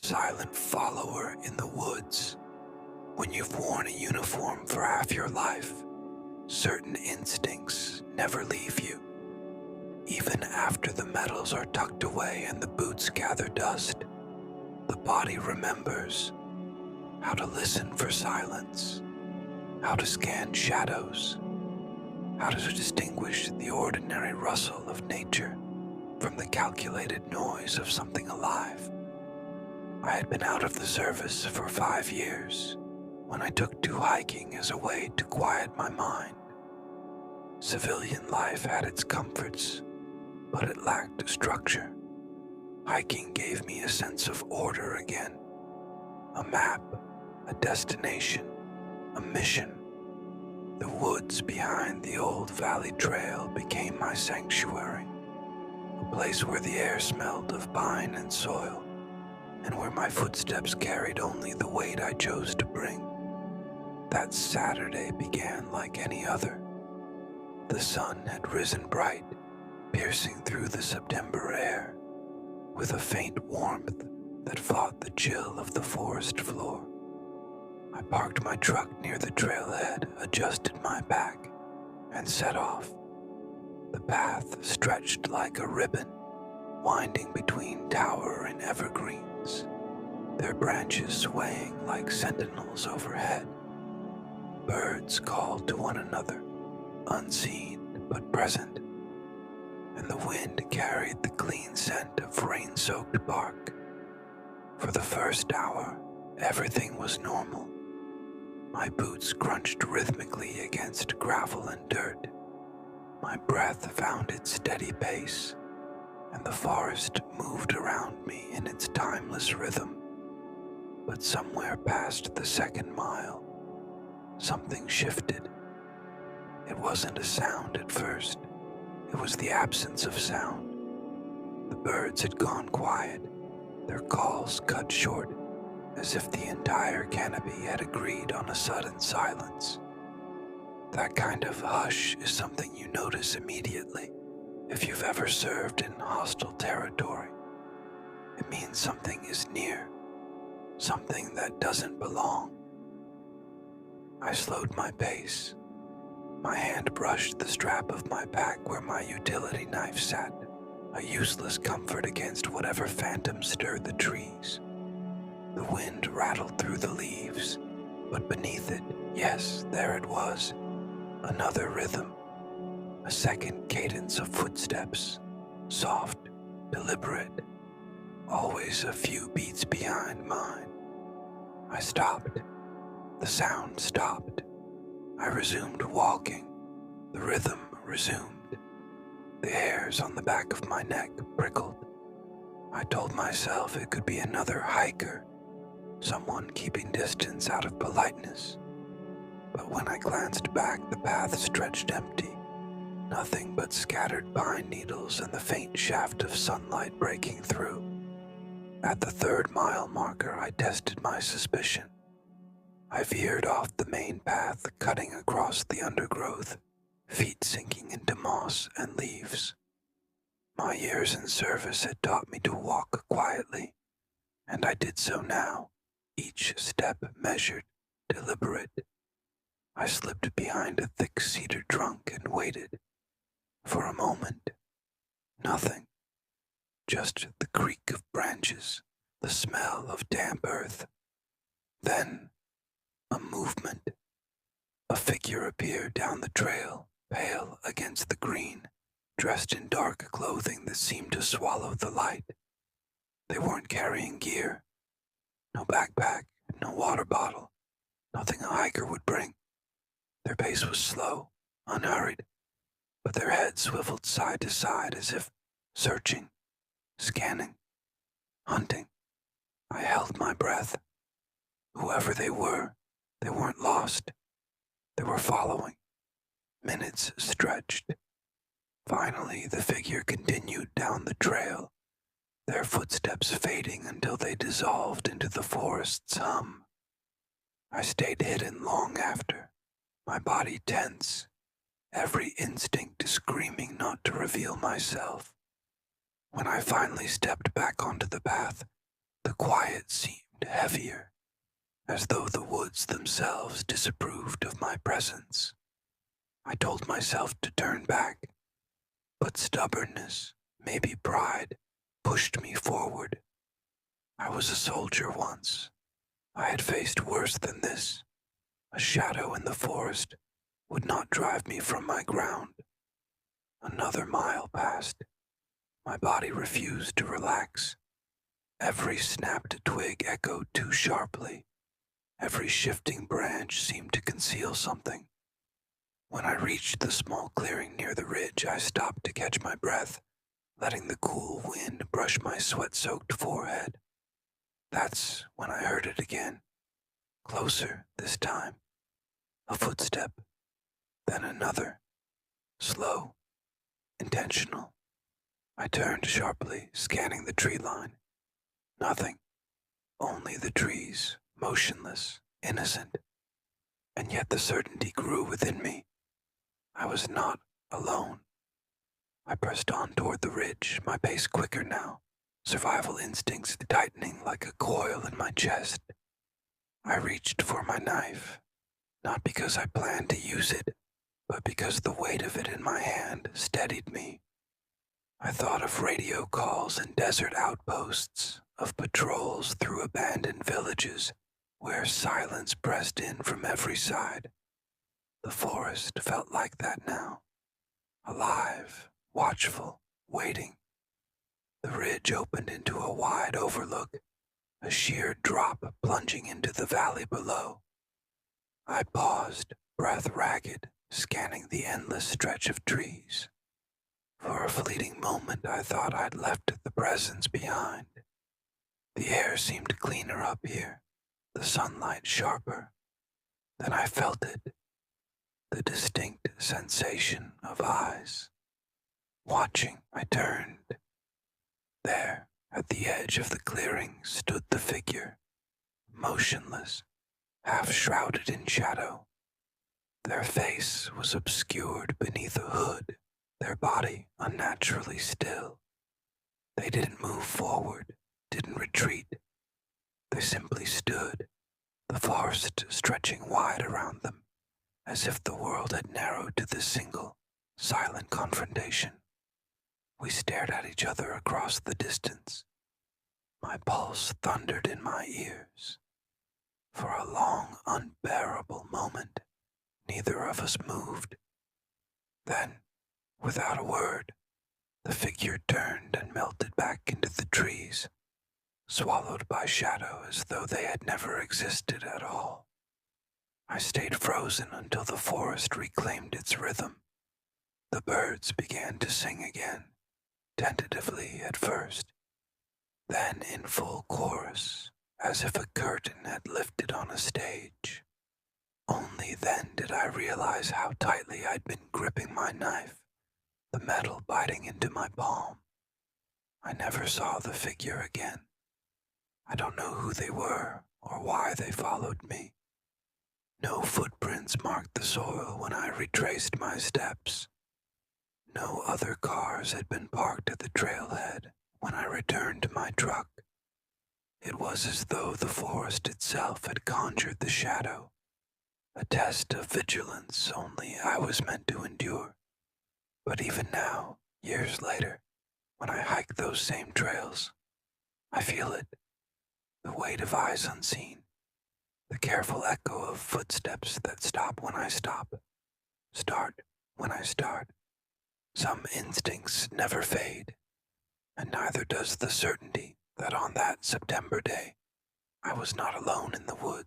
silent follower in the woods. When you've worn a uniform for half your life, certain instincts never leave you. Even after the medals are tucked away and the boots gather dust, the body remembers how to listen for silence, how to scan shadows, how to distinguish the ordinary rustle of nature from the calculated noise of something alive. I had been out of the service for 5 years when I took to hiking as a way to quiet my mind. Civilian life had its comforts, but it lacked structure. Hiking gave me a sense of order again, a map, a destination, a mission. The woods behind the old valley trail became my sanctuary, a place where the air smelled of pine and soil, and where my footsteps carried only the weight I chose to bring. That Saturday began like any other. The sun had risen bright, piercing through the September air, with a faint warmth that fought the chill of the forest floor. I parked my truck near the trailhead, adjusted my pack, and set off. The path stretched like a ribbon, winding between tower and evergreens, their branches swaying like sentinels overhead. Birds called to one another, unseen but present, and the wind carried the clean scent of rain-soaked bark. For the first hour, everything was normal. My boots crunched rhythmically against gravel and dirt. My breath found its steady pace, and the forest moved around me in its timeless rhythm. But somewhere past the second mile, something shifted. It wasn't a sound at first. It was the absence of sound. The birds had gone quiet, their calls cut short, as if the entire canopy had agreed on a sudden silence. That kind of hush is something you notice immediately if you've ever served in hostile territory. It means something is near, something that doesn't belong. I slowed my pace. My hand brushed the strap of my pack where my utility knife sat, a useless comfort against whatever phantom stirred the trees. The wind rattled through the leaves, but beneath it, yes, there it was, another rhythm, a second cadence of footsteps, soft, deliberate, always a few beats behind mine. I stopped. The sound stopped. I resumed walking. The rhythm resumed. The hairs on the back of my neck prickled. I told myself it could be another hiker, someone keeping distance out of politeness. But when I glanced back, the path stretched empty, nothing but scattered pine needles and the faint shaft of sunlight breaking through. At the 3rd mile marker, I tested my suspicion. I veered off the main path, cutting across the undergrowth, feet sinking into moss and leaves. My years in service had taught me to walk quietly, and I did so now, each step measured, deliberate. I slipped behind a thick cedar trunk and waited. For a moment, nothing. Just the creak of branches, the smell of damp earth. Then, a movement. A figure appeared down the trail, pale against the green, dressed in dark clothing that seemed to swallow the light. They weren't carrying gear. No backpack, no water bottle, nothing a hiker would bring. Their pace was slow, unhurried, but their heads swiveled side to side as if searching, scanning, hunting. I held my breath. Whoever they weren't lost. They were following. Minutes stretched. Finally, the figure continued down the trail, their footsteps fading until they dissolved into the forest's hum. I stayed hidden long after, my body tense, every instinct screaming not to reveal myself. When I finally stepped back onto the path, The quiet seemed heavier, as though the woods themselves disapproved of my presence. I told myself to turn back, but stubbornness, maybe pride, pushed me forward. I was a soldier once. I had faced worse than this. A shadow in the forest would not drive me from my ground. Another mile passed. My body refused to relax. Every snapped twig echoed too sharply. Every shifting branch seemed to conceal something. When I reached the small clearing near the ridge, I stopped to catch my breath, letting the cool wind brush my sweat-soaked forehead. That's when I heard it again. Closer this time. A footstep, then another. Slow, intentional. I turned sharply, scanning the tree line. Nothing. Only the trees, motionless, innocent. And yet the certainty grew within me. I was not alone. I pressed on toward the ridge, my pace quicker now, survival instincts tightening like a coil in my chest. I reached for my knife, not because I planned to use it, but because the weight of it in my hand steadied me. I thought of radio calls and desert outposts, of patrols through abandoned villages, where silence pressed in from every side. The forest felt like that now, alive, watchful, waiting. The ridge opened into a wide overlook, a sheer drop plunging into the valley below. I paused, breath ragged, scanning the endless stretch of trees. For a fleeting moment I thought I'd left the presence behind. The air seemed cleaner up here, the sunlight sharper. Then I felt it, the distinct sensation of eyes. Watching, I turned. There, at the edge of the clearing, stood the figure, motionless, half shrouded in shadow. Their face was obscured beneath a hood, their body unnaturally still. They didn't move forward, didn't retreat. They simply stood, the forest stretching wide around them, as if the world had narrowed to this single, silent confrontation. We stared at each other across the distance. My pulse thundered in my ears. For a long, unbearable moment, neither of us moved. Then, without a word, the figure turned and melted back into the trees, swallowed by shadow as though they had never existed at all. I stayed frozen until the forest reclaimed its rhythm. The birds began to sing again, tentatively at first, then in full chorus, as if a curtain had lifted on a stage. Only then did I realize how tightly I'd been gripping my knife, the metal biting into my palm. I never saw the figure again. I don't know who they were or why they followed me. No footprints marked the soil when I retraced my steps. No other cars had been parked at the trailhead when I returned to my truck. It was as though the forest itself had conjured the shadow, a test of vigilance only I was meant to endure. But even now, years later, when I hike those same trails, I feel it, the weight of eyes unseen, the careful echo of footsteps that stop when I stop, start when I start. Some instincts never fade, and neither does the certainty that on that September day I was not alone in the woods.